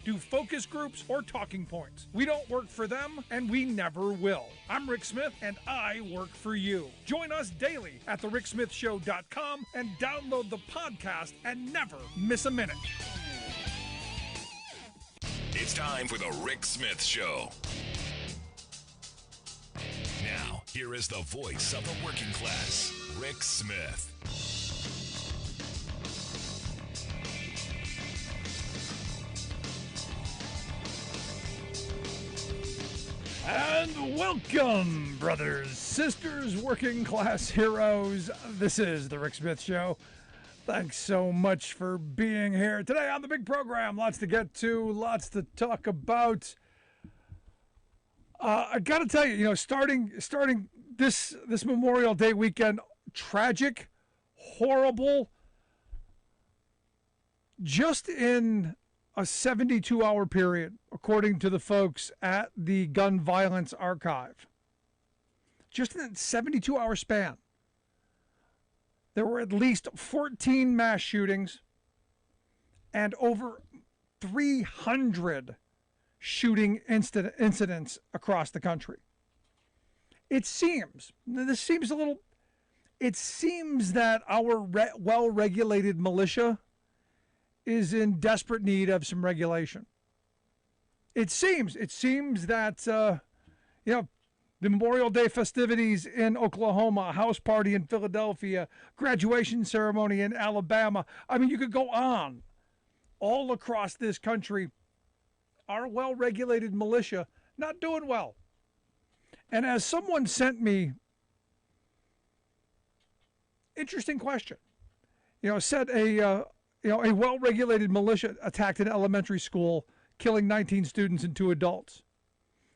do focus groups, or talking points. We don't work for them, and we never will. I'm Rick Smith, and I work for you. Join us daily at thericksmithshow.com and download the podcast and never miss a minute. It's time for the Rick Smith Show. Now, here is the voice of the working class, Rick Smith. And welcome, brothers, sisters, working class heroes. This is the Rick Smith Show. Thanks so much for being here today on the big program. Lots to get to, lots to talk about. I got to tell you, starting this Memorial Day weekend, tragic, horrible, just in a 72-hour period, according to the folks at the Gun Violence Archive. Just in a 72-hour span, there were at least 14 mass shootings and over 300 shooting incidents across the country. It seems that our well-regulated militia is in desperate need of some regulation. It seems that the Memorial Day festivities in Oklahoma, a house party in Philadelphia, graduation ceremony in Alabama. I mean, you could go on. All across this country, our well-regulated militia not doing well. And as someone sent me, interesting question. Said a well-regulated militia attacked an elementary school, killing 19 students and 2 adults.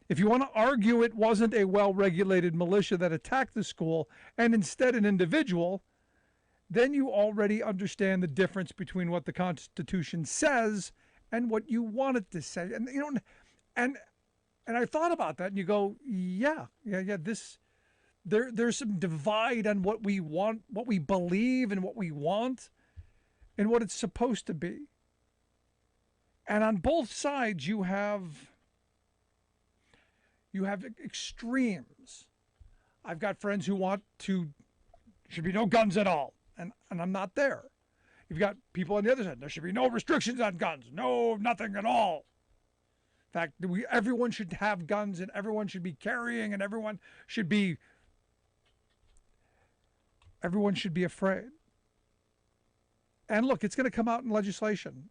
If you want to argue it wasn't a well-regulated militia that attacked the school and instead an individual, then you already understand the difference between what the Constitution says and what you want it to say. And and I thought about that, and you go, there's some divide on what we want, what we believe, and what we want, and what it's supposed to be. And on both sides, you have extremes. I've got friends who should be no guns at all, and I'm not there. You've got people on the other side. There should be no restrictions on guns. No, nothing at all. In fact, everyone should have guns, and everyone should be carrying, and everyone should be afraid. And look, it's going to come out in legislation.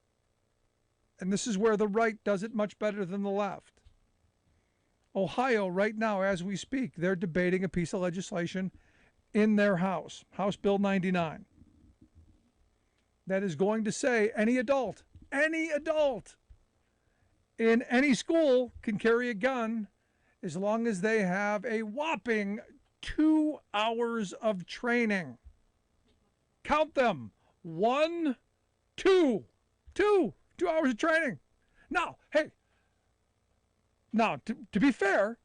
And this is where the right does it much better than the left. Ohio, right now, as we speak, they're debating a piece of legislation in their House Bill 99, that is going to say any adult in any school can carry a gun as long as they have a whopping 2 hours of training. Count them. 1, 2 hours of training. Now, to be fair,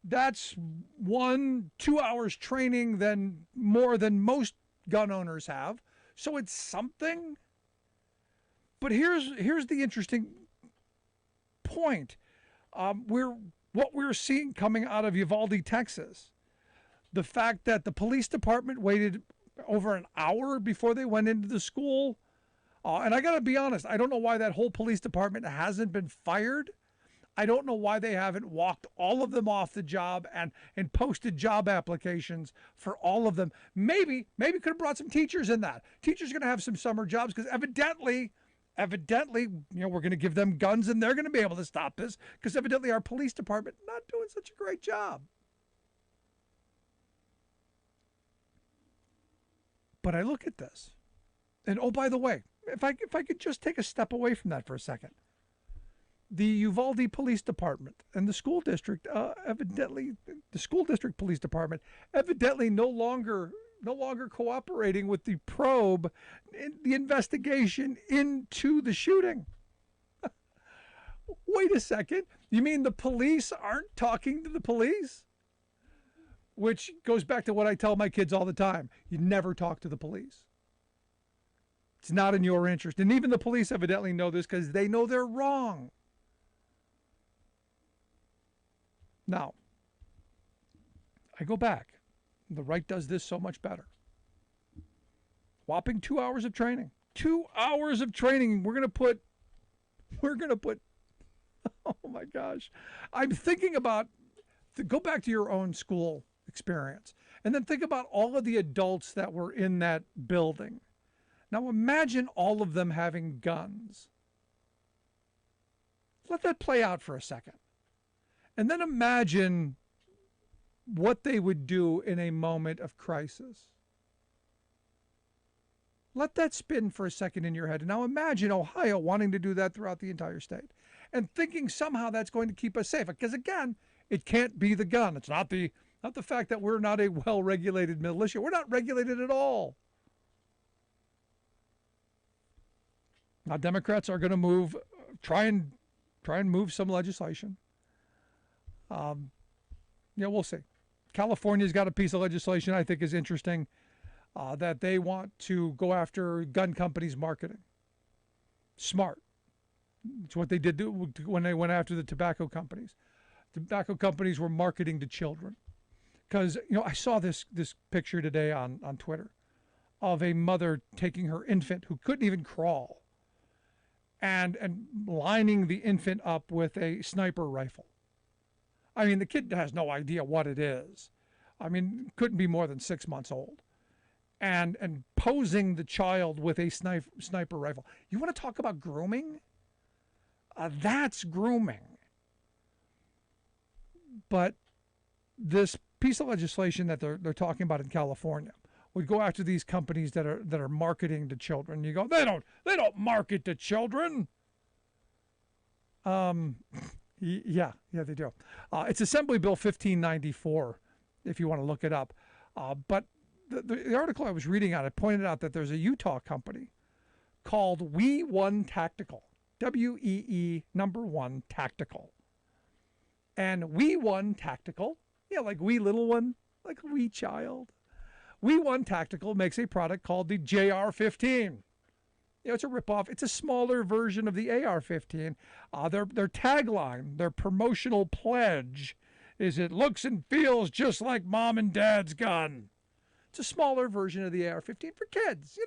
that's 1-2 hours training than more than most gun owners have. So it's something. But here's the interesting point. What we're seeing coming out of Uvalde, Texas, the fact that the police department waited over an hour before they went into the school. And I got to be honest, I don't know why that whole police department hasn't been fired. I don't know why they haven't walked all of them off the job and posted job applications for all of them. Maybe could have brought some teachers in that. Teachers are going to have some summer jobs because evidently, we're going to give them guns and they're going to be able to stop this because evidently our police department not doing such a great job. But I look at this, and oh, by the way, if I could just take a step away from that for a second. The Uvalde Police Department and the school district, the school district police department, evidently no longer cooperating with the probe, in the investigation into the shooting. Wait a second. You mean the police aren't talking to the police? Which goes back to what I tell my kids all the time. You never talk to the police. It's not in your interest. And even the police evidently know this because they know they're wrong. Now, I go back. The right does this so much better. Whopping 2 hours of training. 2 hours of training. We're going to put, oh my gosh. I'm thinking about, go back to your own school experience and then think about all of the adults that were in that building. Now imagine all of them having guns. Let that play out for a second. And then imagine what they would do in a moment of crisis. Let that spin for a second in your head. And now imagine Ohio wanting to do that throughout the entire state and thinking somehow that's going to keep us safe. Because again, it can't be the gun. It's not the fact that we're not a well-regulated militia. We're not regulated at all. Now Democrats are going to try and move some legislation. We'll see. California's got a piece of legislation I think is interesting, that they want to go after gun companies' marketing. Smart. It's what they did when they went after the tobacco companies. Tobacco companies were marketing to children. Because, I saw this picture today on Twitter of a mother taking her infant who couldn't even crawl and lining the infant up with a sniper rifle. I mean, the kid has no idea what it is. I mean, couldn't be more than 6 months old. And posing the child with a sniper rifle. You want to talk about grooming? That's grooming. But this piece of legislation that they're talking about in California would go after these companies that are marketing to children. You go, they don't market to children. Yeah, they do. It's Assembly Bill 1594, if you want to look it up. But the article I was reading on it pointed out that there's a Utah company called We1 Tactical, WEE1 Tactical. And We1 Tactical, like wee little one, like a wee child. We1 Tactical makes a product called the JR-15. It's a ripoff. It's a smaller version of the AR-15. Their tagline, their promotional pledge, is it looks and feels just like mom and dad's gun. It's a smaller version of the AR-15 for kids,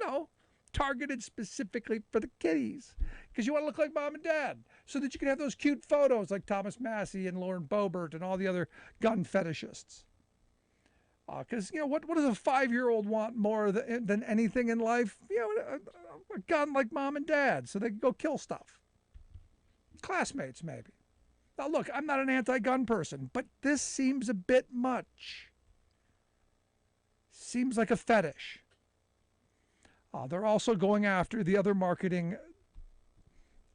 targeted specifically for the kiddies, because you want to look like mom and dad, so that you can have those cute photos like Thomas Massey and Lauren Boebert and all the other gun fetishists. Because, what does a 5-year-old want more than anything in life? A gun like mom and dad, so they can go kill stuff. Classmates, maybe. Now, look, I'm not an anti-gun person, but this seems a bit much. Seems like a fetish. They're also going after the other marketing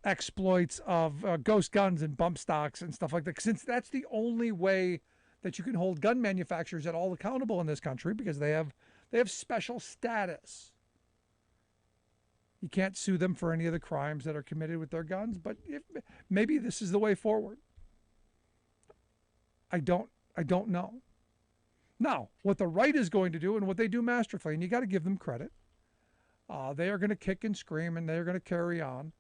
exploits of ghost guns and bump stocks and stuff like that, since that's the only way that you can hold gun manufacturers at all accountable in this country, because they have special status. You can't sue them for any of the crimes that are committed with their guns, but maybe this is the way forward. I don't know. Now, what the right is going to do, and what they do masterfully, and you got to give them credit, they are going to kick and scream, and they're going to carry on.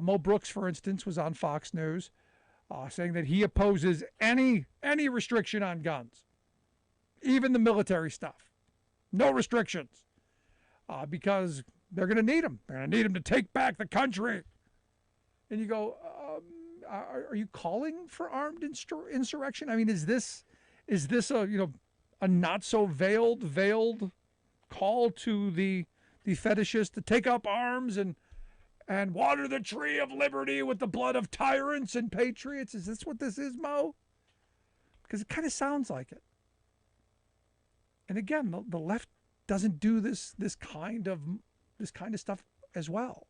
Mo Brooks, for instance, was on Fox News saying that he opposes any restriction on guns, even the military stuff. No restrictions, because they're going to need them. They're going to need them to take back the country. And you go, are you calling for armed insurrection? I mean, is this a not so veiled call to the fetishists to take up arms and water the tree of liberty with the blood of tyrants and patriots? Is this what this is, Mo? Because it kind of sounds like it. And again, the left doesn't do this kind of stuff as well.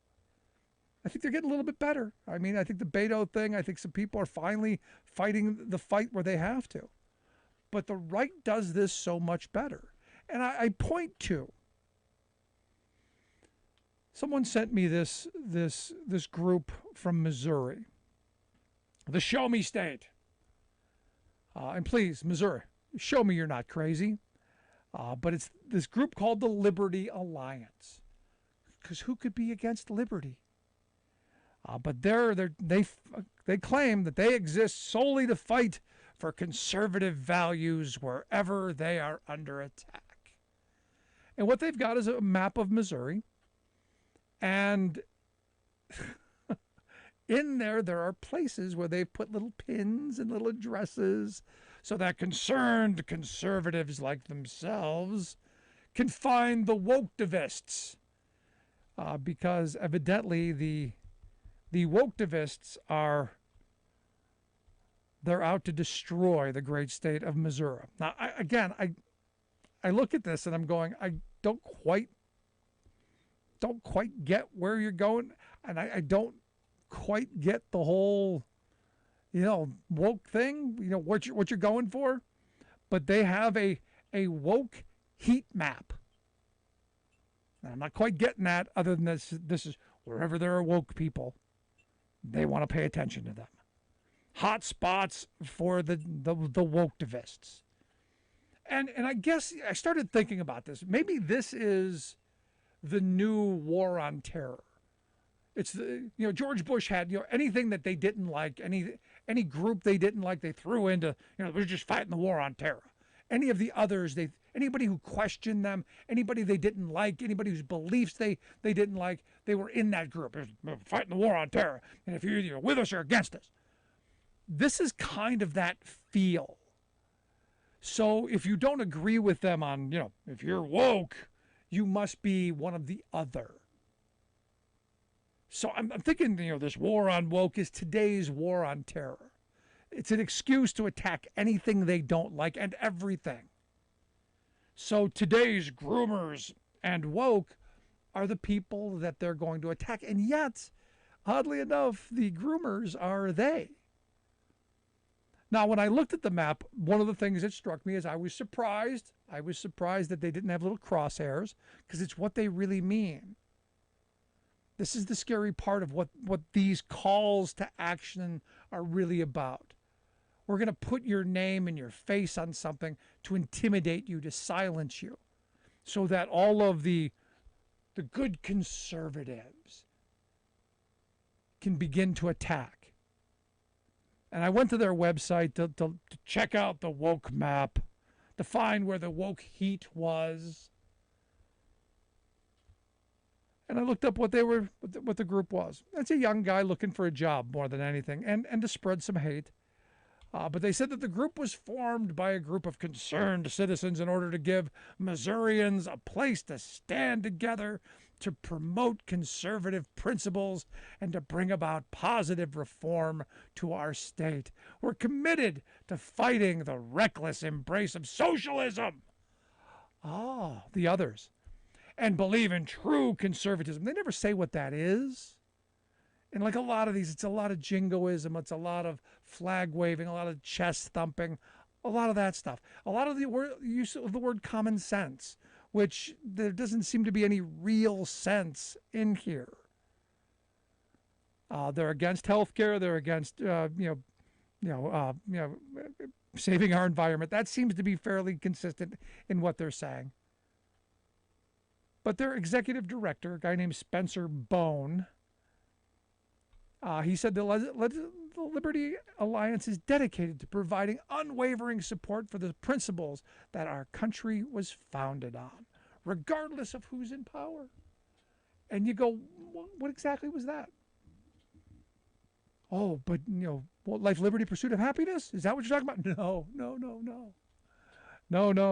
I think they're getting a little bit better. I mean, I think the Beto thing, I think some people are finally fighting the fight where they have to. But the right does this so much better. And I point to, someone sent me this group from Missouri, the Show Me State. And please, Missouri, show me you're not crazy. But it's this group called the Liberty Alliance. Because who could be against liberty? But they claim that they exist solely to fight for conservative values wherever they are under attack. And what they've got is a map of Missouri. And in there are places where they've put little pins and little addresses so that concerned conservatives like themselves can find the woke-tivists. Because evidently the woke-tivists they're out to destroy the great state of Missouri. Now, I look at this and I'm going, I don't quite get where you're going, and I don't quite get the whole, woke thing. What you're going for, but they have a woke heat map. And I'm not quite getting that. Other than this is wherever there are woke people, they want to pay attention to them. Hot spots for the woke-tivists. And I guess I started thinking about this. Maybe this is the new war on terror. It's George Bush had anything that they didn't like, any group they didn't like, they threw into we're just fighting the war on terror. Any of the others, anybody who questioned them, anybody they didn't like, anybody whose beliefs they didn't like, they were in that group. We're fighting the war on terror. And if you're either with us or against us. This is kind of that feel. So if you don't agree with them on, if you're woke, you must be one of the other. So I'm thinking, this war on woke is today's war on terror. It's an excuse to attack anything they don't like and everything. So today's groomers and woke are the people that they're going to attack. And yet, oddly enough, the groomers are they. Now, when I looked at the map, one of the things that struck me is I was surprised. I was surprised that they didn't have little crosshairs, because it's what they really mean. This is the scary part of what these calls to action are really about. We're going to put your name and your face on something to intimidate you, to silence you, so that all of the good conservatives can begin to attack. And I went to their website to check out the woke map, to find where the woke heat was. And I looked up what the group was. It's a young guy looking for a job more than anything, and to spread some hate. But they said that the group was formed by a group of concerned citizens in order to give Missourians a place to stand together, to promote conservative principles, and to bring about positive reform to our state. We're committed to fighting the reckless embrace of socialism. The others. And believe in true conservatism. They never say what that is. And like a lot of these, it's a lot of jingoism, it's a lot of flag waving, a lot of chest thumping, a lot of that stuff. A lot of the use of the word common sense, which there doesn't seem to be any real sense in here. They're against healthcare. They're against saving our environment. That seems to be fairly consistent in what they're saying. But their executive director, a guy named Spencer Bone, he said the Liberty Alliance is dedicated to providing unwavering support for the principles that our country was founded on, regardless of who's in power. And you go, what exactly was that? Oh, but, life, liberty, pursuit of happiness? Is that what you're talking about? No.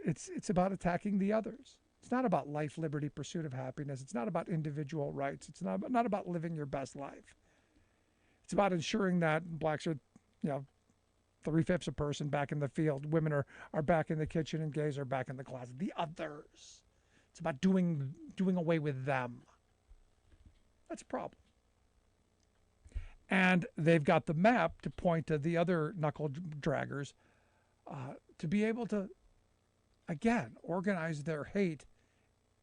It's about attacking the others. It's not about life, liberty, pursuit of happiness. It's not about individual rights. It's not about living your best life. It's about ensuring that blacks are, 3/5 a person back in the field. Women are back in the kitchen, and gays are back in the closet. The others. It's about doing away with them. That's a problem. And they've got the map to point to the other knuckle draggers to be able to, again, organize their hate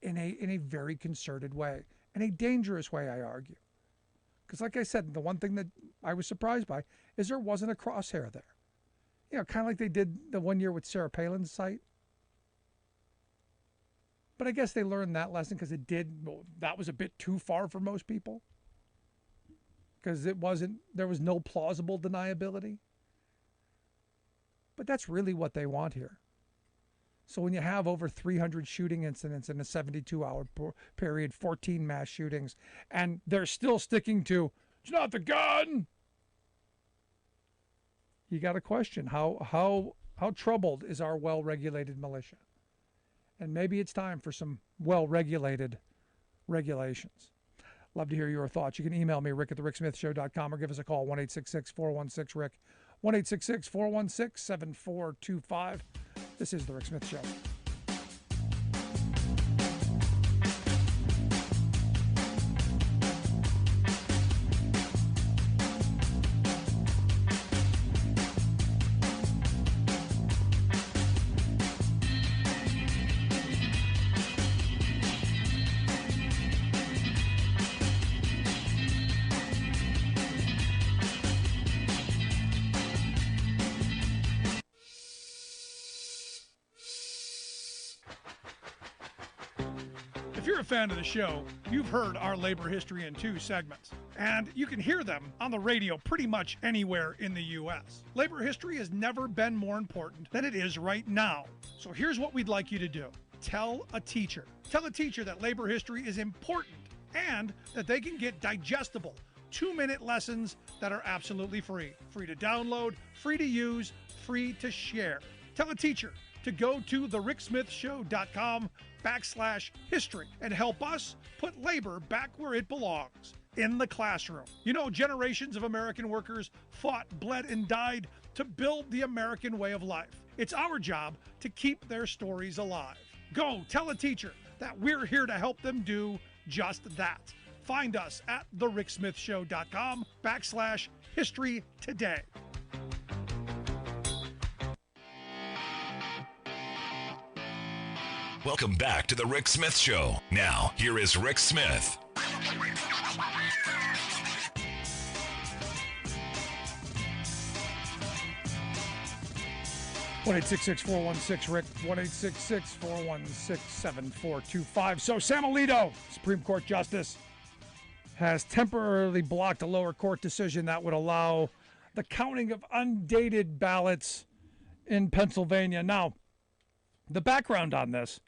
in a very concerted way, in a dangerous way, I argue. Because like I said, the one thing that I was surprised by is there wasn't a crosshair there. Kind of like they did the one year with Sarah Palin's site. But I guess they learned that lesson because that was a bit too far for most people. because there was no plausible deniability. But that's really what they want here. So when you have over 300 shooting incidents in a 72-hour period, 14 mass shootings, and they're still sticking to, it's not the gun, you got to question how troubled is our well-regulated militia? And maybe it's time for some well-regulated regulations. Love to hear your thoughts. You can email me, rick@thericksmithshow.com, or give us a call, 1-866-416-RICK, 1-866-416-7425. This is The Rick Smith Show. If you're a fan of the show, you've heard our Labor History in 2 segments, and you can hear them on the radio pretty much anywhere in the U.S. Labor history has never been more important than it is right now. So here's what we'd like you to do. Tell a teacher. Tell a teacher that labor history is important and that they can get digestible 2-minute lessons that are absolutely free. Free to download, free to use, free to share. Tell a teacher to go to thericksmithshow.com/history and help us put labor back where it belongs, in the classroom. You know, generations of American workers fought, bled, and died to build the American way of life. It's our job to keep their stories alive. Go tell a teacher that we're here to help them do just that. Find us at thericksmithshow.com/history today. Welcome back to The Rick Smith Show. Now, here is Rick Smith. 1-866-416-RICK, 1-866-416-7425. So Sam Alito, Supreme Court Justice, has temporarily blocked a lower court decision that would allow the counting of undated ballots in Pennsylvania. Now, the background on this,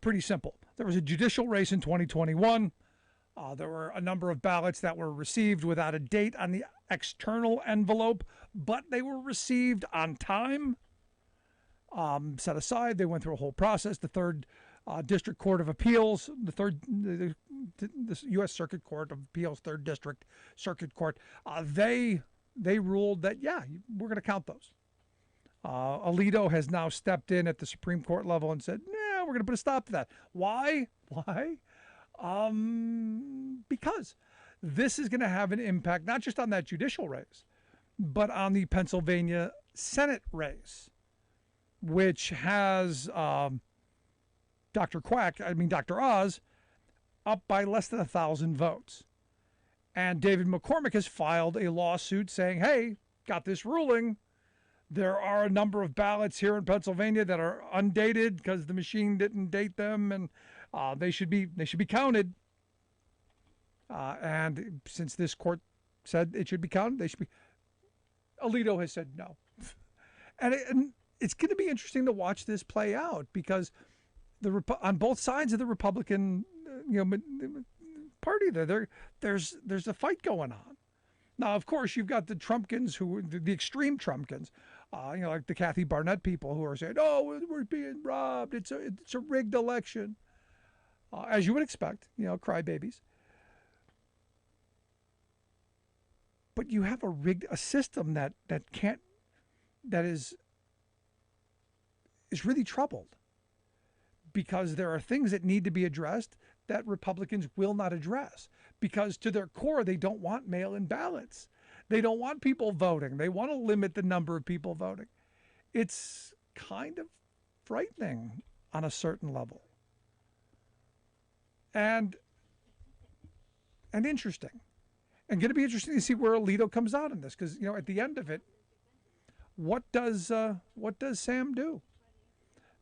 pretty simple. There was a judicial race in 2021. There were a number of ballots that were received without a date on the external envelope, but they were received on time, set aside. They went through a whole process. The Third District Court of Appeals, the U.S. Circuit Court of Appeals, Third District Circuit Court, they ruled that, yeah, we're going to count those. Alito has now stepped in at the Supreme Court level and said, "Yeah, we're going to put a stop to that." Why? Because this is going to have an impact not just on that judicial race, but on the Pennsylvania Senate race, which has Dr. Oz up by less than 1,000 votes. And David McCormick has filed a lawsuit saying, hey, got this ruling. There are a number of ballots here in Pennsylvania that are undated because the machine didn't date them, and they should be counted. And since this court said it should be counted, they should be. Alito has said no, and it's going to be interesting to watch this play out because on both sides of the Republican party there's a fight going on. Now, of course, you've got the Trumpkins, the extreme Trumpkins, like the Kathy Barnett people who are saying, "Oh, we're being robbed. It's a rigged election," as you would expect, crybabies. But you have a system that is really troubled because there are things that need to be addressed that Republicans will not address because to their core, they don't want mail-in ballots. They don't want people voting. They want to limit the number of people voting. It's kind of frightening on a certain level. And interesting. And going to be interesting to see where Alito comes out in this because, at the end of it, what does Sam do?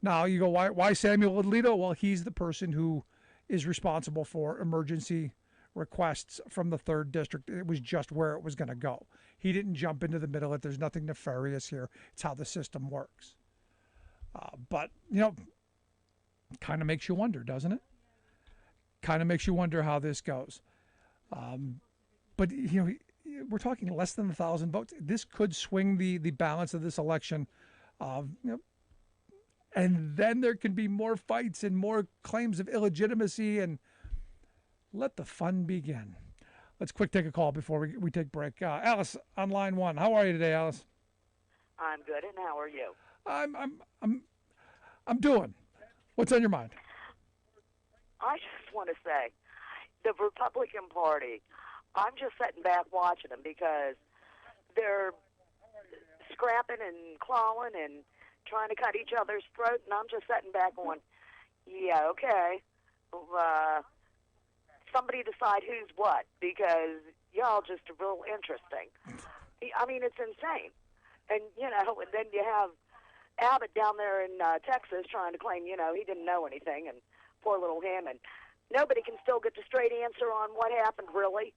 Now, you go, why Samuel Alito? Well, he's the person who is responsible for emergency requests from the 3rd District. It was just where it was going to go. He didn't jump into the middle of it. There's nothing nefarious here. It's how the system works. But, kind of makes you wonder, doesn't it? Kind of makes you wonder how this goes. But, we're talking less than 1,000 votes. This could swing the balance of this election. And then there can be more fights and more claims of illegitimacy, and let the fun begin. Let's quick take a call before we take break. Alice on line 1. How are you today, Alice? I'm good, and how are you? I'm doing. What's on your mind? I just want to say, the Republican Party, I'm just sitting back watching them because they're scrapping and clawing and trying to cut each other's throat, and I'm just sitting back going, yeah, okay. Somebody decide who's what, because y'all just are real interesting. I mean, it's insane. And, and then you have Abbott down there in Texas trying to claim, he didn't know anything, and poor little him, and nobody can still get the straight answer on what happened, really.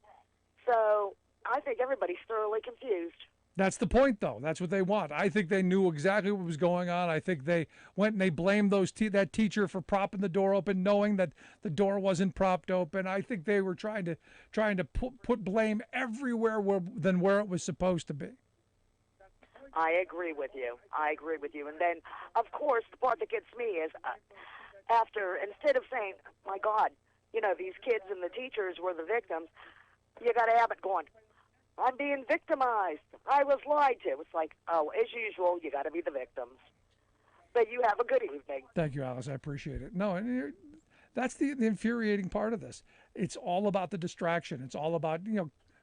So I think everybody's thoroughly confused. That's the point, though. That's what they want. I think they knew exactly what was going on. I think they went and they blamed that teacher for propping the door open, knowing that the door wasn't propped open. I think they were trying to put blame everywhere than where it was supposed to be. I agree with you. And then, of course, the part that gets me is instead of saying, my God, these kids and the teachers were the victims, you got Abbott going, I'm being victimized. I was lied to. It's like, oh, as usual, you got to be the victims. But you have a good evening. Thank you, Alice. I appreciate it. No, and that's the infuriating part of this. It's all about the distraction. It's all about,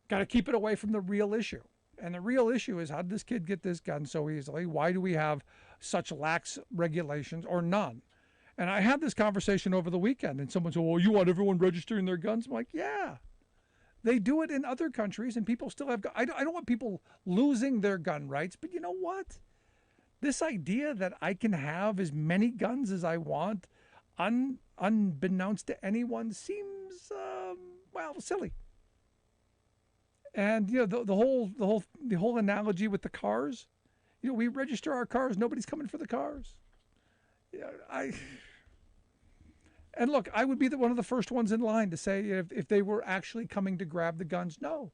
got to keep it away from the real issue. And the real issue is, how did this kid get this gun so easily? Why do we have such lax regulations or none? And I had this conversation over the weekend, and someone said, well, you want everyone registering their guns? I'm like, yeah. They do it in other countries, and people still have guns. I don't want people losing their gun rights, but you know what? This idea that I can have as many guns as I want, unbeknownst to anyone, seems silly. And the whole analogy with the cars, we register our cars. Nobody's coming for the cars. And look, I would be one of the first ones in line to say if they were actually coming to grab the guns, no.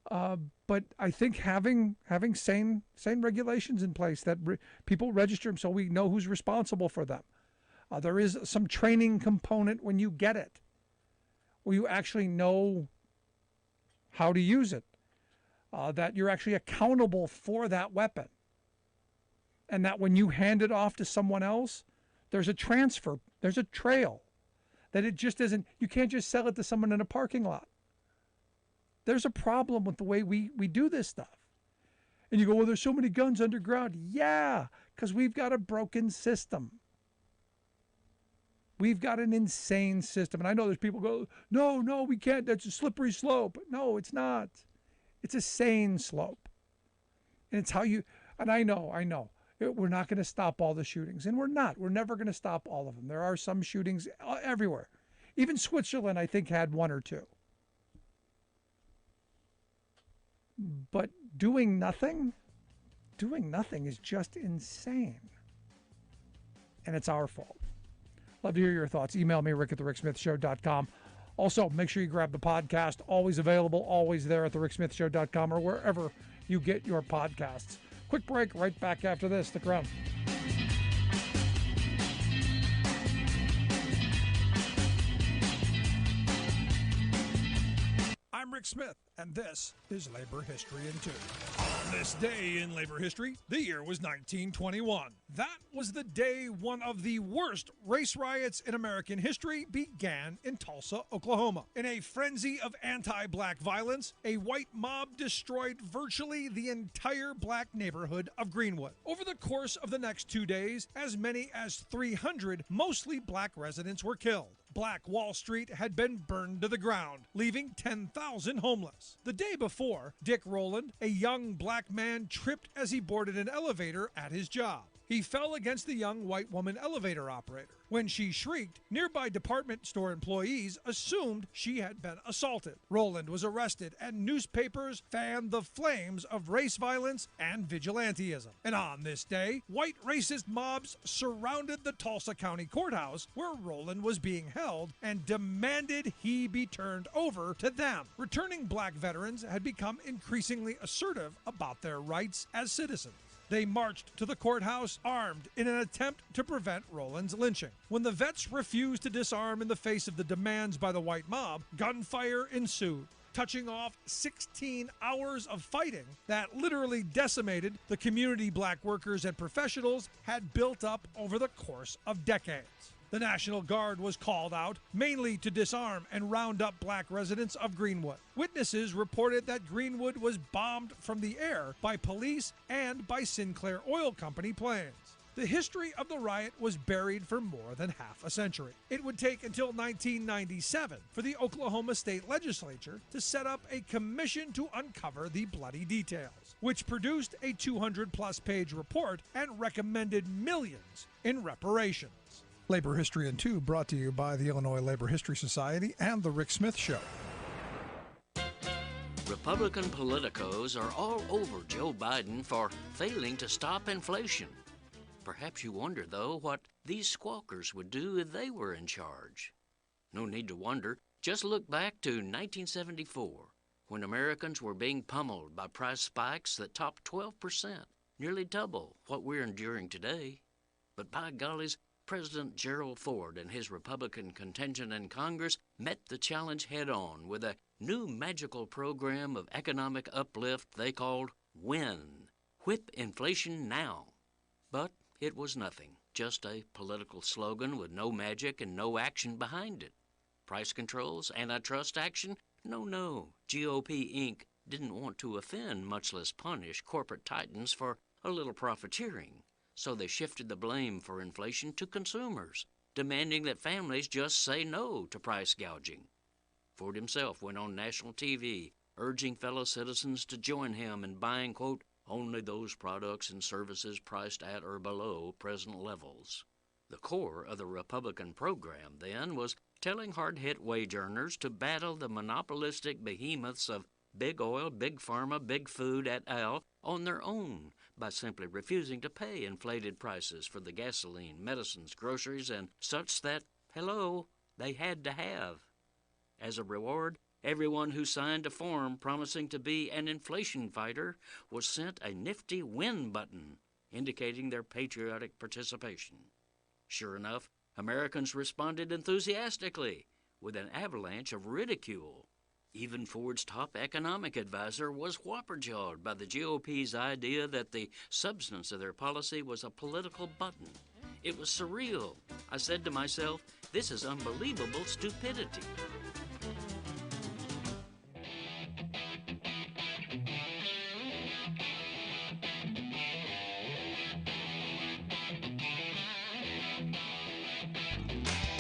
But I think having sane regulations in place that people register them so we know who's responsible for them. There is some training component when you get it, where you actually know how to use it, that you're actually accountable for that weapon, and that when you hand it off to someone else, there's a transfer, there's a trail, that it just isn't, you can't just sell it to someone in a parking lot. There's a problem with the way we do this stuff. And you go, well, there's so many guns underground. Yeah, because we've got a broken system. We've got an insane system. And I know there's people go, no, we can't. That's a slippery slope. No, it's not. It's a sane slope. And it's how and I know. We're not going to stop all the shootings. And we're not. We're never going to stop all of them. There are some shootings everywhere. Even Switzerland, I think, had one or two. But doing nothing is just insane. And it's our fault. Love to hear your thoughts. Email me, rick@thericksmithshow.com. Also, make sure you grab the podcast. Always available, always there at thericksmithshow.com or wherever you get your podcasts. Quick break, right back after this. Stick around. I'm Rick Smith, and this is Labor History in 2. On this day in labor history, the year was 1921. That was the day one of the worst race riots in American history began in Tulsa, Oklahoma. In a frenzy of anti-black violence, a white mob destroyed virtually the entire black neighborhood of Greenwood. Over the course of the next 2 days, as many as 300 mostly black residents were killed. Black Wall Street had been burned to the ground, leaving 10,000 homeless. The day before, Dick Rowland, a young black man, tripped as he boarded an elevator at his job. He fell against the young white woman elevator operator. When she shrieked, nearby department store employees assumed she had been assaulted. Rowland was arrested, and newspapers fanned the flames of race violence and vigilantism. And on this day, white racist mobs surrounded the Tulsa County Courthouse where Rowland was being held and demanded he be turned over to them. Returning black veterans had become increasingly assertive about their rights as citizens. They marched to the courthouse armed in an attempt to prevent Rowland's lynching. When the vets refused to disarm in the face of the demands by the white mob, gunfire ensued, touching off 16 hours of fighting that literally decimated the community black workers and professionals had built up over the course of decades. The National Guard was called out, mainly to disarm and round up black residents of Greenwood. Witnesses reported that Greenwood was bombed from the air by police and by Sinclair Oil Company planes. The history of the riot was buried for more than half a century. It would take until 1997 for the Oklahoma State Legislature to set up a commission to uncover the bloody details, which produced a 200-plus page report and recommended millions in reparations. Labor History in 2 brought to you by the Illinois Labor History Society and The Rick Smith Show. Republican politicos are all over Joe Biden for failing to stop inflation. Perhaps you wonder, though, what these squawkers would do if they were in charge. No need to wonder. Just look back to 1974, when Americans were being pummeled by price spikes that topped 12%, nearly double what we're enduring today. But by gollies, President Gerald Ford and his Republican contingent in Congress met the challenge head-on with a new magical program of economic uplift they called WIN, Whip Inflation Now. But it was nothing, just a political slogan with no magic and no action behind it. Price controls, antitrust action? No. GOP Inc. didn't want to offend, much less punish, corporate titans for a little profiteering. So they shifted the blame for inflation to consumers, demanding that families just say no to price gouging. Ford himself went on national TV, urging fellow citizens to join him in buying, quote, only those products and services priced at or below present levels. The core of the Republican program, then, was telling hard-hit wage earners to battle the monopolistic behemoths of big oil, big pharma, big food et al. On their own, by simply refusing to pay inflated prices for the gasoline, medicines, groceries, and such that, hello, they had to have. As a reward, everyone who signed a form promising to be an inflation fighter was sent a nifty win button, indicating their patriotic participation. Sure enough, Americans responded enthusiastically, with an avalanche of ridicule. Even Ford's top economic advisor was whopper-jawed by the GOP's idea that the substance of their policy was a political button. It was surreal. I said to myself, this is unbelievable stupidity.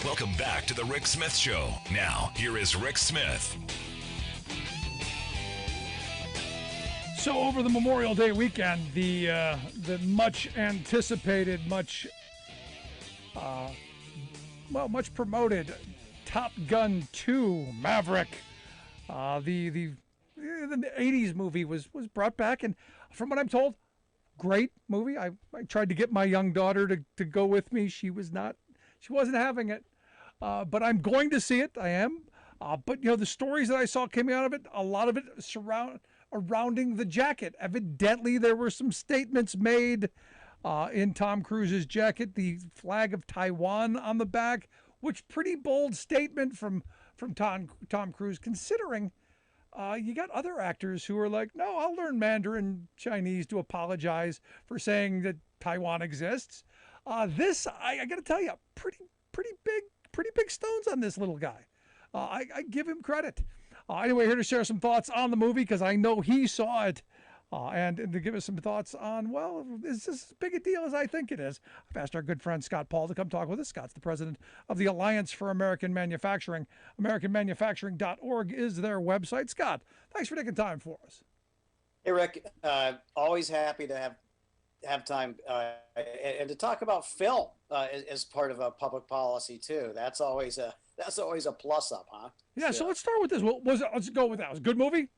Welcome back to the Rick Smith Show. Now, here is Rick Smith. So over the Memorial Day weekend, the much anticipated, much promoted Top Gun 2 Maverick, the 80s movie was brought back, and from what I'm told, great movie. I tried to get my young daughter to go with me. She wasn't having it, but I'm going to see it. I am. But the stories that I saw coming out of it, a lot of it surrounding the jacket. Evidently, there were some statements made in Tom Cruise's jacket, the flag of Taiwan on the back, which pretty bold statement from Tom Cruise, considering you got other actors who are like, no, I'll learn Mandarin Chinese to apologize for saying that Taiwan exists. This, I got to tell you, pretty big stones on this little guy. I give him credit. Anyway, here to share some thoughts on the movie, because I know he saw it, and to give us some thoughts on, well, is this as big a deal as I think it is? I've asked our good friend Scott Paul to come talk with us. Scott's the president of the Alliance for American Manufacturing. AmericanManufacturing.org is their website. Scott, thanks for taking time for us. Hey, Rick. Always happy to have have time and to talk about film as part of a public policy too. That's always a plus up, huh? Yeah, so So. let's start with this. Let's go with that. It was a good movie?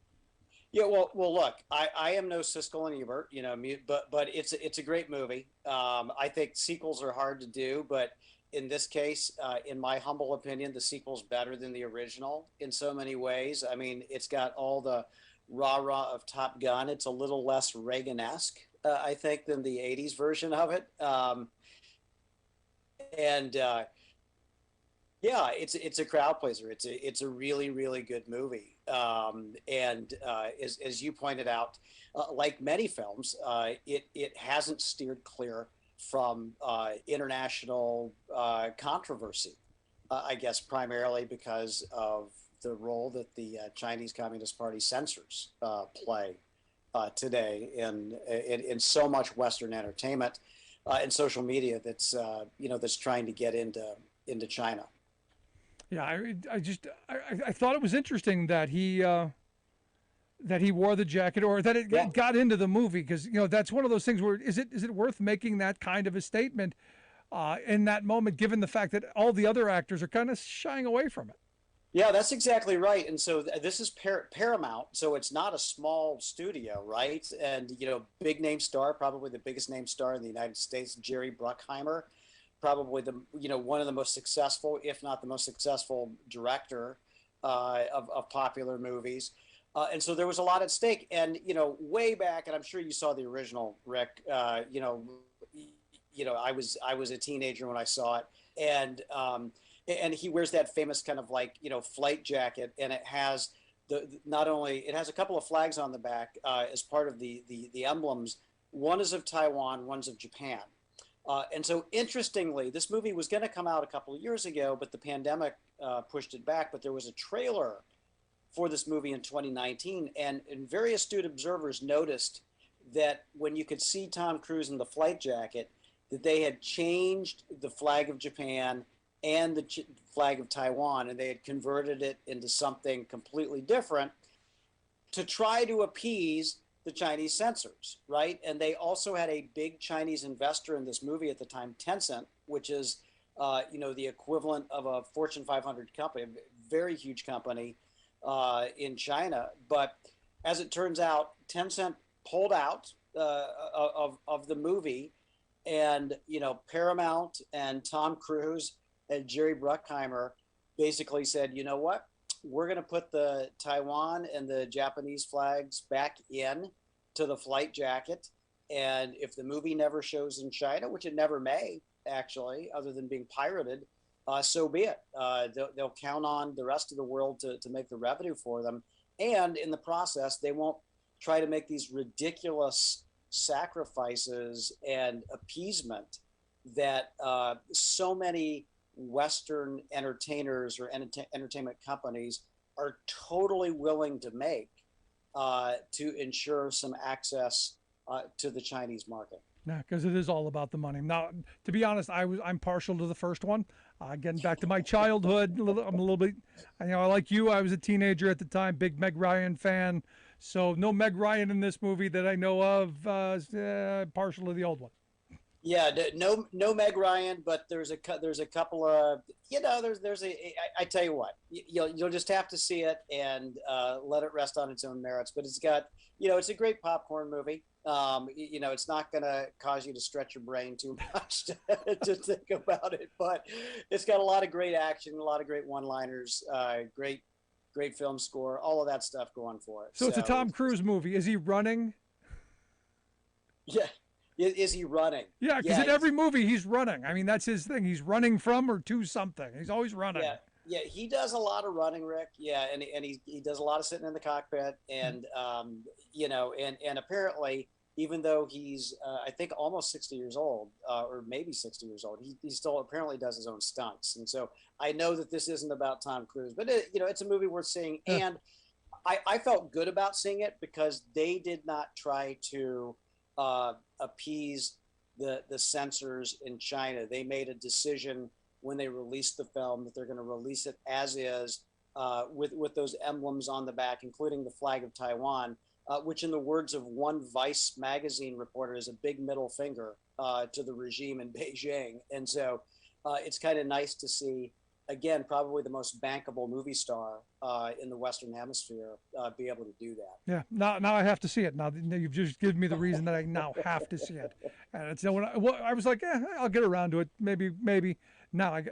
Yeah, well, look, I am no Siskel and Ebert, but it's a great movie. I think sequels are hard to do, but in this case, in my humble opinion, the sequel's better than the original in so many ways. I mean, it's got all the rah-rah of Top Gun. It's a little less Reagan-esque, I think, than the '80s version of it. And Yeah, it's a crowd pleaser. It's a really really good movie. And as you pointed out, like many films, it hasn't steered clear from international controversy. I guess primarily because of the role that the Chinese Communist Party censors play today in so much Western entertainment and social media that's trying to get into China. Yeah, I thought it was interesting that he wore the jacket, or that it Yeah. got into the movie, because that's one of those things where is it worth making that kind of a statement in that moment, given the fact that all the other actors are kind of shying away from it. Yeah, that's exactly right. And so this is Paramount, so it's not a small studio, right? And big name star, probably the biggest name star in the United States, Jerry Bruckheimer, probably the one of the most successful, if not the most successful director of popular movies. And so there was a lot at stake. And way back, and I'm sure you saw the original, Rick. I was a teenager when I saw it, and he wears that famous kind of like flight jacket, and it has not only it has a couple of flags on the back as part of the emblems. One is of Taiwan, one's of Japan. And so, interestingly, this movie was going to come out a couple of years ago, but the pandemic pushed it back. But there was a trailer for this movie in 2019, and very astute observers noticed that when you could see Tom Cruise in the flight jacket, that they had changed the flag of Japan and the flag of Taiwan, and they had converted it into something completely different to try to appease the Chinese censors, right? And they also had a big Chinese investor in this movie at the time, Tencent, which is, the equivalent of a Fortune 500 company, a very huge company in China. But as it turns out, Tencent pulled out of the movie, and Paramount and Tom Cruise and Jerry Bruckheimer basically said, you know what? We're going to put the Taiwan and the Japanese flags back in to the flight jacket. And if the movie never shows in China, which it never may, actually, other than being pirated, so be it. They'll count on the rest of the world to make the revenue for them. And in the process, they won't try to make these ridiculous sacrifices and appeasement that so many Western entertainers or entertainment companies are totally willing to make to ensure some access to the Chinese market. Yeah, because it is all about the money. Now, to be honest, I'm partial to the first one. Getting back to my childhood, I'm a little bit, like you, I was a teenager at the time, big Meg Ryan fan. So no Meg Ryan in this movie that I know of. Partial to the old one. Yeah, no Meg Ryan, but there's a couple of I tell you what, you'll just have to see it and let it rest on its own merits. But it's got it's a great popcorn movie. It's not going to cause you to stretch your brain too much to think about it, but it's got a lot of great action, a lot of great one-liners, great film score, all of that stuff going for it. So it's a Tom Cruise movie. Is he running? Yeah. Is he running? Yeah, because in every movie he's running. I mean, that's his thing. He's running from or to something. He's always running. Yeah, he does a lot of running, Rick. Yeah, and he does a lot of sitting in the cockpit, and and apparently, even though he's I think almost 60 years old, or maybe 60 years old, he still apparently does his own stunts. And so I know that this isn't about Tom Cruise, but it's a movie worth seeing. And I felt good about seeing it because they did not try to appease the censors in China. They made a decision when they released the film that they're going to release it as is, with those emblems on the back, including the flag of Taiwan. which, in the words of one Vice magazine reporter, is a big middle finger to the regime in Beijing. And so it's kind of nice to see, again, probably the most bankable movie star in the Western Hemisphere be able to do that. Yeah, now I have to see it. Now you've just given me the reason that I now have to see it. And it's when I was like, I'll get around to it. Maybe. Now I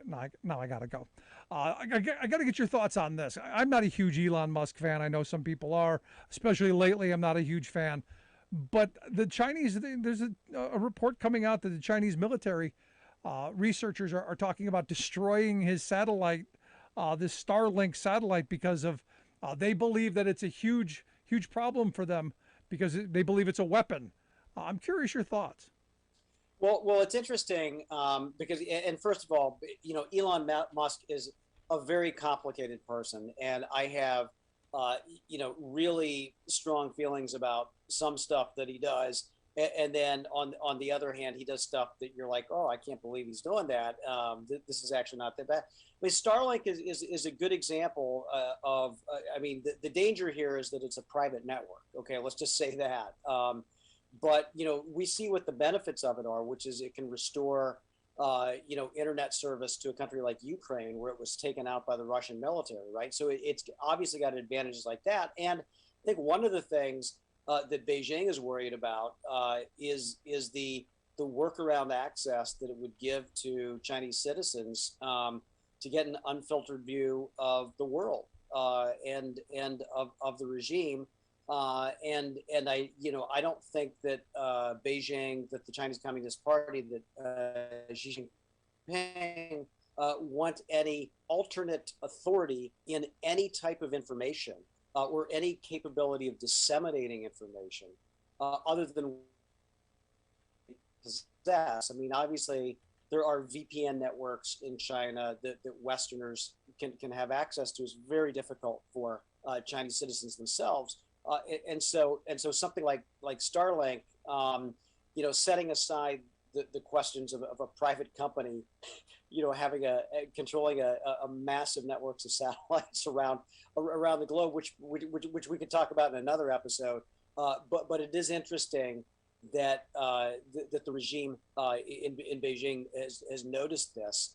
gotta go. I got to get your thoughts on this. I'm not a huge Elon Musk fan. I know some people are, especially lately. I'm not a huge fan. But the Chinese, there's a report coming out that the Chinese military researchers are talking about destroying his satellite, this Starlink satellite, because of they believe that it's a huge problem for them because they believe it's a weapon. I'm curious your thoughts. Well, it's interesting because, and first of all, Elon Musk is a very complicated person, and I have, really strong feelings about some stuff that he does, and then on the other hand, he does stuff that you're like, oh, I can't believe he's doing that. This is actually not that bad. I mean, Starlink is a good example of. I mean, the danger here is that it's a private network. Okay, let's just say that. But we see what the benefits of it are, which is it can restore, internet service to a country like Ukraine, where it was taken out by the Russian military, right? So it's obviously got advantages like that. And I think one of the things that Beijing is worried about is the workaround access that it would give to Chinese citizens to get an unfiltered view of the world and of the regime. And I don't think that Beijing, that the Chinese Communist Party, that Xi Jinping want any alternate authority in any type of information or any capability of disseminating information other than possess. I mean, obviously, there are VPN networks in China that Westerners can have access to. Is very difficult for Chinese citizens themselves. And so something like Starlink, setting aside the questions of a private company, having controlling a massive networks of satellites around the globe, which we could talk about in another episode. But it is interesting that that the regime in Beijing has noticed this.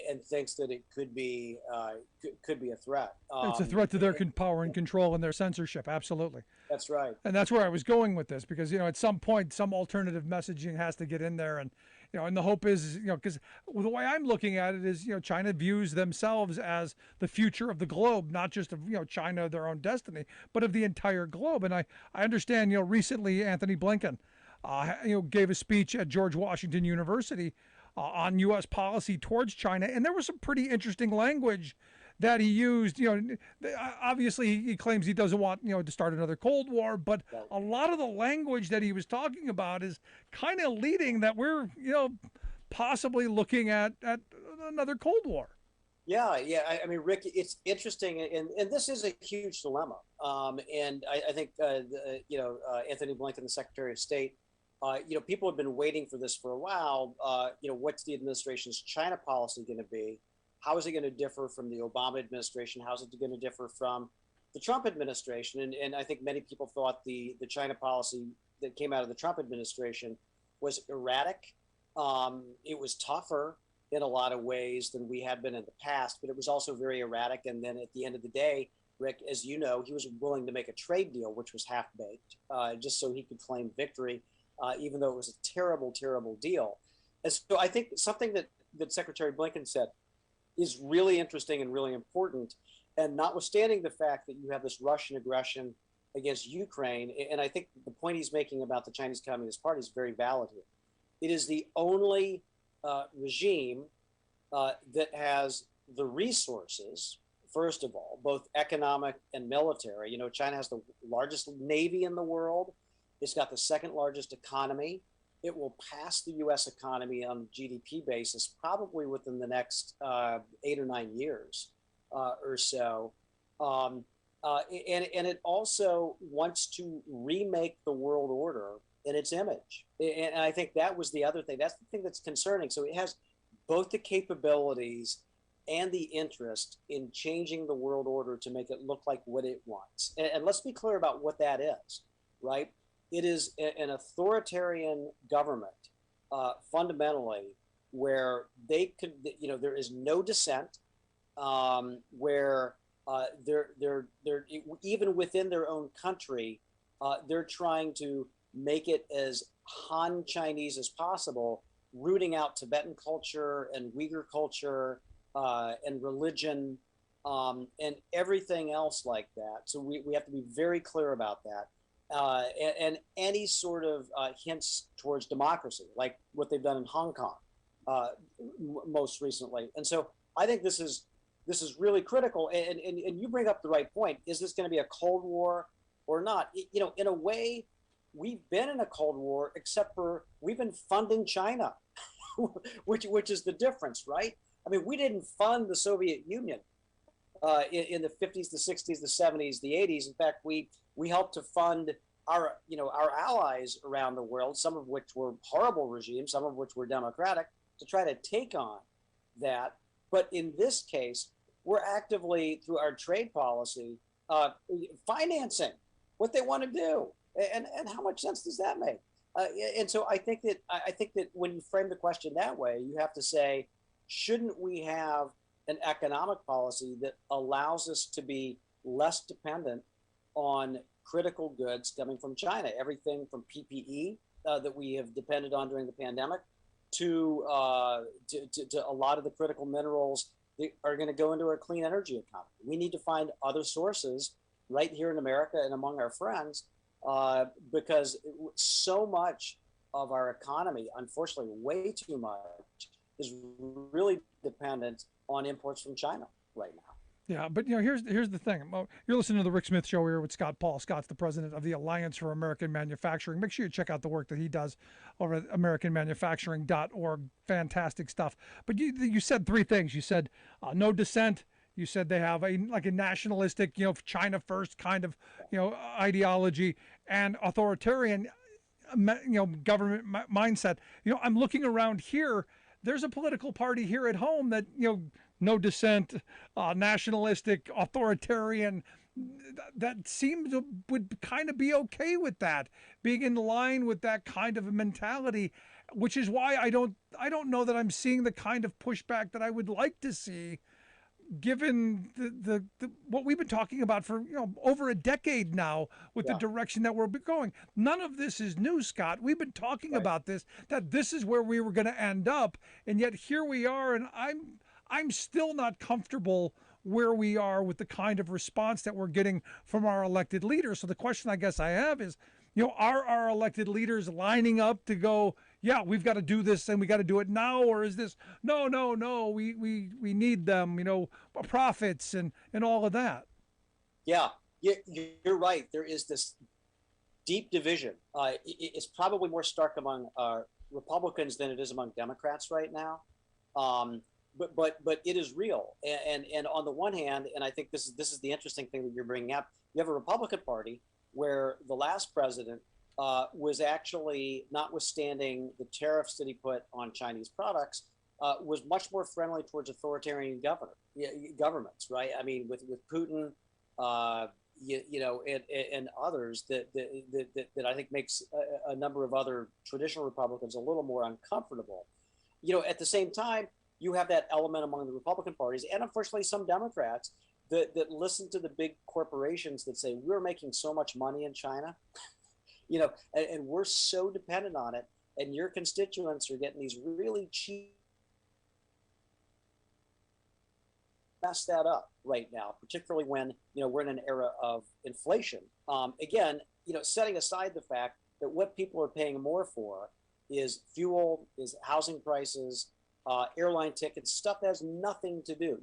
And thinks that it could be a threat. It's a threat to their power and control and their censorship. Absolutely. That's right. And that's where I was going with this, because at some point some alternative messaging has to get in there, and and the hope is because the way I'm looking at it is China views themselves as the future of the globe, not just of China, their own destiny, but of the entire globe. And I understand recently Anthony Blinken gave a speech at George Washington University on U.S. policy towards China, and there was some pretty interesting language that he used. Obviously he claims he doesn't want to start another Cold War, but a lot of the language that he was talking about is kind of leading that we're possibly looking at another Cold War. Yeah. I mean, Rick, it's interesting, and this is a huge dilemma. And I think Anthony Blinken, the Secretary of State. People have been waiting for this for a while. What's the administration's China policy going to be? How is it going to differ from the Obama administration? How is it going to differ from the Trump administration? And I think many people thought the China policy that came out of the Trump administration was erratic. It was tougher in a lot of ways than we had been in the past, but it was also very erratic. And then at the end of the day, Rick, as you know, he was willing to make a trade deal, which was half-baked, just so he could claim victory. Even though it was a terrible, terrible deal. And so I think something that Secretary Blinken said is really interesting and really important. And notwithstanding the fact that you have this Russian aggression against Ukraine, and I think the point he's making about the Chinese Communist Party is very valid here. It is the only regime that has the resources, first of all, both economic and military. China has the largest navy in the world. It's got the second largest economy. It will pass the U.S. economy on a GDP basis probably within the next 8 or 9 years or so. And it also wants to remake the world order in its image. And I think that was the other thing. That's the thing that's concerning. So it has both the capabilities and the interest in changing the world order to make it look like what it wants. And let's be clear about what that is, right? It is an authoritarian government, fundamentally, where they could, there is no dissent, where they're even within their own country, they're trying to make it as Han Chinese as possible, rooting out Tibetan culture and Uyghur culture and religion and everything else like that. So we have to be very clear about that. And any sort of hints towards democracy, like what they've done in Hong Kong most recently. And so I think this is really critical. And you bring up the right point. Is this going to be a Cold War or not? In a way, we've been in a Cold War, except for we've been funding China, which is the difference, right? I mean, we didn't fund the Soviet Union in the 50s, the 60s, the 70s, the 80s. In fact, we helped to fund our allies around the world, some of which were horrible regimes, some of which were democratic, to try to take on that. But in this case, we're actively, through our trade policy, financing what they want to do. And how much sense does that make? And so I think that when you frame the question that way, you have to say, shouldn't we have an economic policy that allows us to be less dependent on critical goods coming from China? Everything from PPE that we have depended on during the pandemic to a lot of the critical minerals that are going to go into our clean energy economy. We need to find other sources right here in America and among our friends, because so much of our economy, unfortunately, way too much, is really dependent on imports from China right now. Yeah, but here's the thing. You're listening to the Rick Smith Show here with Scott Paul. Scott's the president of the Alliance for American Manufacturing. Make sure you check out the work that he does over at AmericanManufacturing.org. Fantastic stuff. But you said three things. You said no dissent. You said they have a nationalistic, China first kind of, ideology and authoritarian, government mindset. I'm looking around here. There's a political party here at home that, no dissent, nationalistic, authoritarian, that seems would kind of be okay with that, being in line with that kind of a mentality, which is why I don't know that I'm seeing the kind of pushback that I would like to see, given the what we've been talking about for over a decade now with the direction that we're going. None of this is new, Scott. We've been talking about this, that this is where we were going to end up, and yet here we are, and I'm still not comfortable where we are with the kind of response that we're getting from our elected leaders. So the question I guess I have is, are our elected leaders lining up to go, yeah, we've got to do this and we got to do it now? Or is this, no, we need them, profits and all of that? Yeah, you're right. There is this deep division. It's probably more stark among Republicans than it is among Democrats right now. But it is real. And on the one hand, and I think this is the interesting thing that you're bringing up, you have a Republican Party where the last president was actually, notwithstanding the tariffs that he put on Chinese products, was much more friendly towards authoritarian governments, right? I mean, with Putin, and others that I think makes a number of other traditional Republicans a little more uncomfortable. At the same time, you have that element among the Republican parties, and unfortunately some Democrats that listen to the big corporations that say, we're making so much money in China, and we're so dependent on it, and your constituents are getting these really cheap, mess that up right now, particularly when, we're in an era of inflation. Again, setting aside the fact that what people are paying more for is fuel, is housing prices, airline tickets, stuff that has nothing to do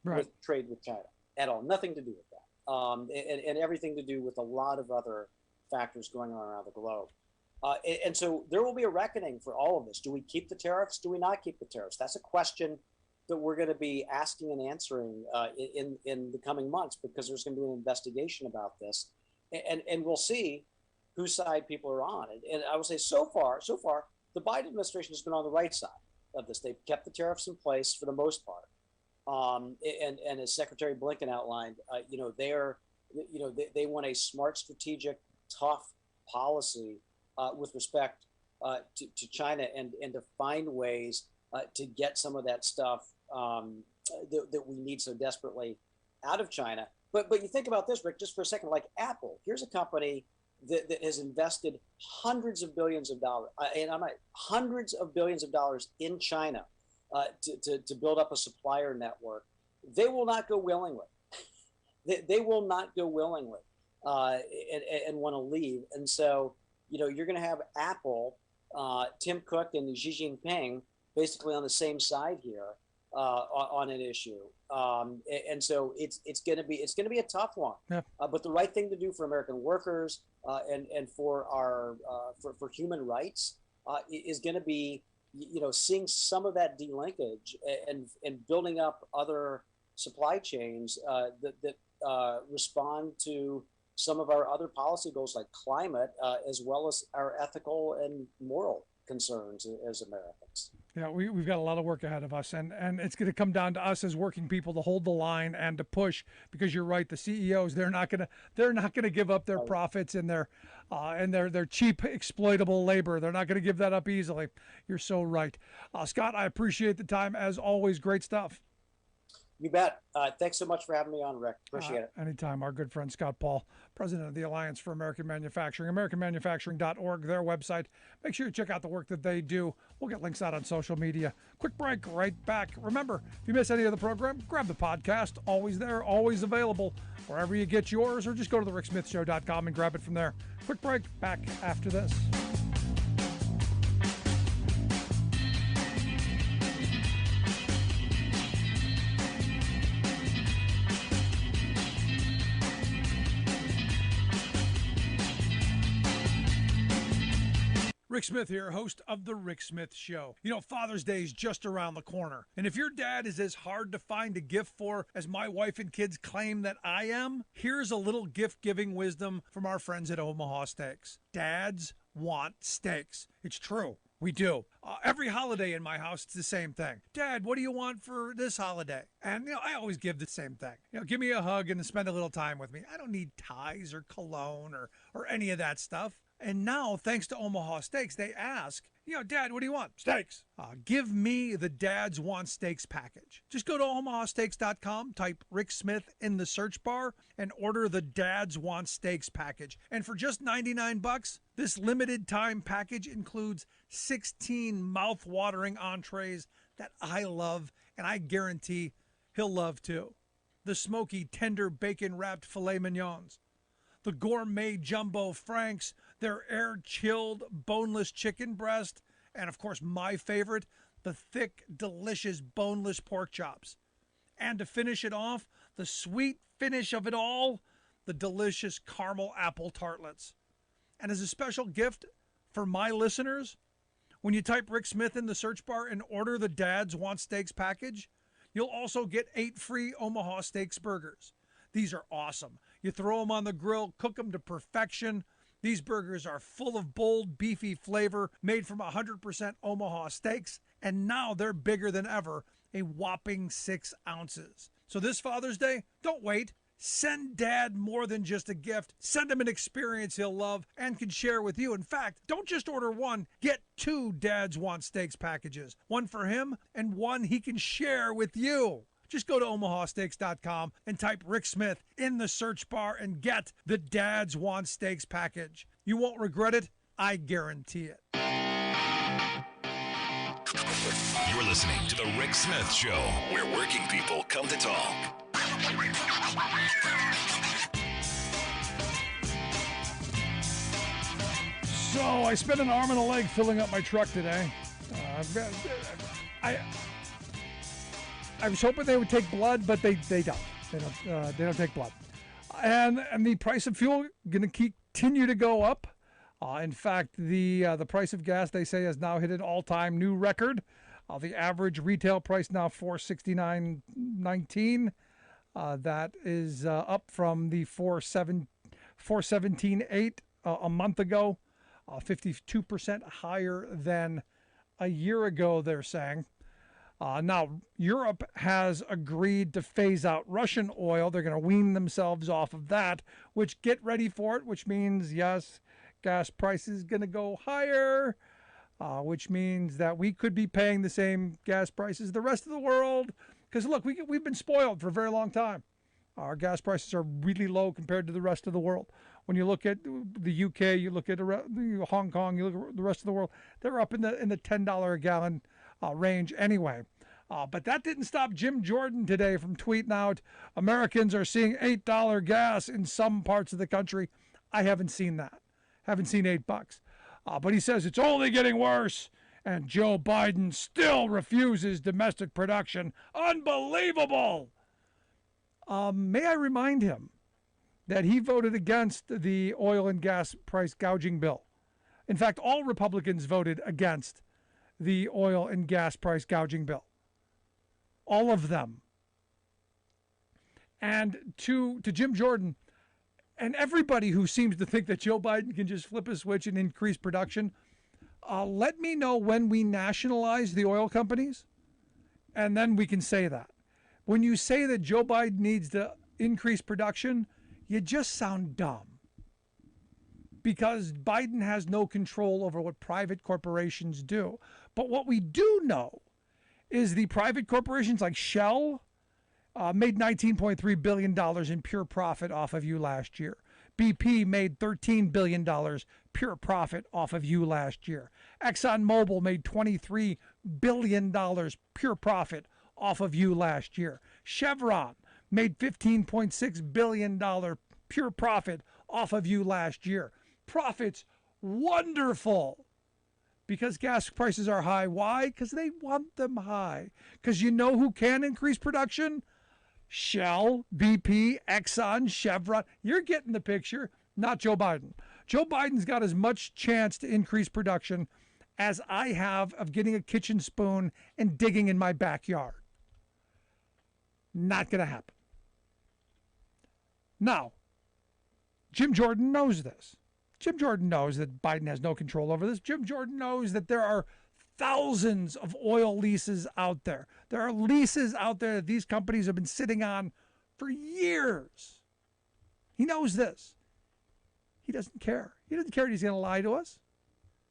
with trade with China at all. Nothing to do with that. And everything to do with a lot of other factors going on around the globe. And so there will be a reckoning for all of this. Do we keep the tariffs? Do we not keep the tariffs? That's a question that we're going to be asking and answering in the coming months, because there's going to be an investigation about this. And we'll see whose side people are on. And I will say so far, the Biden administration has been on the right side of this. They've kept the tariffs in place for the most part. and as Secretary Blinken outlined, they want a smart, strategic, tough policy with respect to China and to find ways to get some of that stuff that we need so desperately out of China. But you think about this, Rick, just for a second, like Apple. Here's a company that has invested hundreds of billions of dollars, hundreds of billions of dollars in China to build up a supplier network. They will not go willingly. They will not go willingly and want to leave. And so, you're going to have Apple, Tim Cook, and Xi Jinping basically on the same side here on an issue. And so it's going to be a tough one. Yeah. But the right thing to do for American workers and for our for human rights is going to be seeing some of that delinkage and building up other supply chains that respond to some of our other policy goals like climate, as well as our ethical and moral concerns as Americans. Yeah, we've got a lot of work ahead of us, and it's going to come down to us as working people to hold the line and to push, because you're right, the CEOs, they're not going to give up their profits and their cheap exploitable labor. They're not going to give that up easily. You're so right. Scott, I appreciate the time as always. Great stuff. You bet. Thanks so much for having me on, Rick. Appreciate it. Anytime. Our good friend Scott Paul, president of the Alliance for American Manufacturing, AmericanManufacturing.org, their website. Make sure you check out the work that they do. We'll get links out on social media. Quick break, right back. Remember, if you miss any of the program, grab the podcast. Always there, always available, wherever you get yours, or just go to thericksmithshow.com and grab it from there. Quick break, back after this. Rick Smith here, host of The Rick Smith Show. Father's Day is just around the corner. And if your dad is as hard to find a gift for as my wife and kids claim that I am, here's a little gift-giving wisdom from our friends at Omaha Steaks. Dads want steaks. It's true. We do. Every holiday in my house, it's the same thing. Dad, what do you want for this holiday? And, I always give the same thing. Give me a hug and spend a little time with me. I don't need ties or cologne or any of that stuff. And now, thanks to Omaha Steaks, they ask, Dad, what do you want? Steaks. Give me the Dads Want Steaks package. Just go to omahasteaks.com, type Rick Smith in the search bar, and order the Dads Want Steaks package. And for just $99, this limited time package includes 16 mouth-watering entrees that I love, and I guarantee he'll love too. The smoky, tender, bacon-wrapped filet mignons, the gourmet jumbo franks, their air-chilled, boneless chicken breast, and of course my favorite, the thick, delicious, boneless pork chops. And to finish it off, the sweet finish of it all, the delicious caramel apple tartlets. And as a special gift for my listeners, when you type Rick Smith in the search bar and order the Dads Want Steaks package, you'll also get 8 free Omaha Steaks burgers. These are awesome. You throw them on the grill, cook them to perfection. These burgers are full of bold, beefy flavor, made from 100% Omaha steaks, and now they're bigger than ever, a whopping 6 ounces. So this Father's Day, don't wait. Send Dad more than just a gift. Send him an experience he'll love and can share with you. In fact, don't just order one. Get 2 Dads Want Steaks packages. One for him and one he can share with you. Just go to omahasteaks.com and type Rick Smith in the search bar and get the Dads Want Steaks package. You won't regret it. I guarantee it. You're listening to The Rick Smith Show, where working people come to talk. So I spent an arm and a leg filling up my truck today. I was hoping they would take blood, but they don't. They don't take blood. And the price of fuel going to continue to go up. In fact, the price of gas, they say, has now hit an all-time new record. The average retail price now $469.19. That is up from the $417.8 a month ago. 52% higher than a year ago, they're saying. Now, Europe has agreed to phase out Russian oil. They're going to wean themselves off of that, which, get ready for it, which means, yes, gas prices going to go higher, which means that we could be paying the same gas prices the rest of the world. Because, look, we've been spoiled for a very long time. Our gas prices are really low compared to the rest of the world. When you look at the UK, you look at Hong Kong, you look at the rest of the world, they're up in the $10 a gallon range anyway. But that didn't stop Jim Jordan today from tweeting out, Americans are seeing $8 gas in some parts of the country. I haven't seen that. Haven't seen $8. But he says it's only getting worse. And Joe Biden still refuses domestic production. Unbelievable. May I remind him that he voted against the oil and gas price gouging bill. In fact, all Republicans voted against the oil and gas price gouging bill. All of them. And to Jim Jordan and everybody who seems to think that Joe Biden can just flip a switch and increase production, let me know when we nationalize the oil companies, and then we can say that. When you say that Joe Biden needs to increase production, you just sound dumb. Because Biden has no control over what private corporations do. But what we do know is the private corporations like Shell made $19.3 billion in pure profit off of you last year. BP made $13 billion pure profit off of you last year. ExxonMobil made $23 billion pure profit off of you last year. Chevron made $15.6 billion pure profit off of you last year. Profits wonderful because gas prices are high. Why? Because they want them high. Because you know who can increase production? Shell, BP, Exxon, Chevron. You're getting the picture, not Joe Biden. Joe Biden's got as much chance to increase production as I have of getting a kitchen spoon and digging in my backyard. Not going to happen. Now, Jim Jordan knows this. Jim Jordan knows that Biden has no control over this. Jim Jordan knows that there are thousands of oil leases out there. There are leases out there that these companies have been sitting on for years. He knows this. He doesn't care. He doesn't care that he's going to lie to us.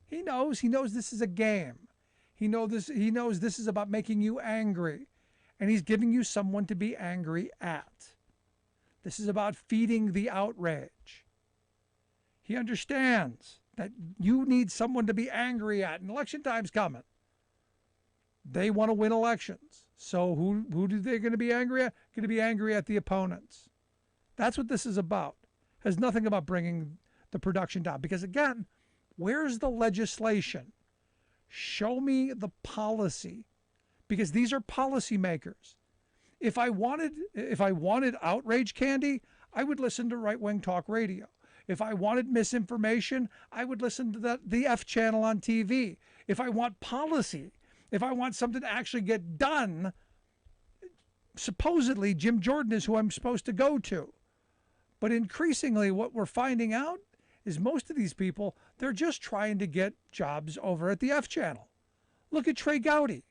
He knows this is a game. He knows this is about making you angry. And he's giving you someone to be angry at. This is about feeding the outrage. He understands that you need someone to be angry at, and election time's coming. They want to win elections. So who do they going to be angry at? Going to be angry at the opponents. That's what this is about. It has nothing about bringing the production down. Because again, where's the legislation? Show me the policy. Because these are policymakers. If I wanted outrage candy, I would listen to right-wing talk radio. If I wanted misinformation, I would listen to the F channel on TV. If I want policy, if I want something to actually get done, supposedly Jim Jordan is who I'm supposed to go to. But increasingly what we're finding out is most of these people, they're just trying to get jobs over at the F channel. Look at Trey Gowdy.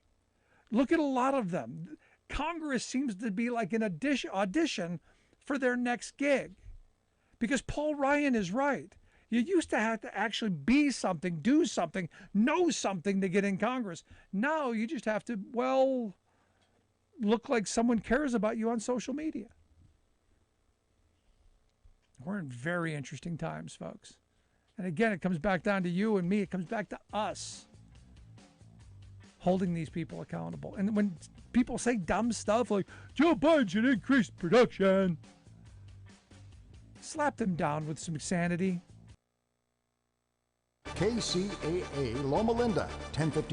Look at a lot of them. Congress seems to be like an audition for their next gig. Because Paul Ryan is right. You used to have to actually be something, do something, know something to get in Congress. Now you just have to, look like someone cares about you on social media. We're in very interesting times, folks. And again, it comes back down to you and me. It comes back to us holding these people accountable. And when people say dumb stuff like, Joe Biden should increase production, slap them down with some sanity. KCAA Loma Linda, 1050.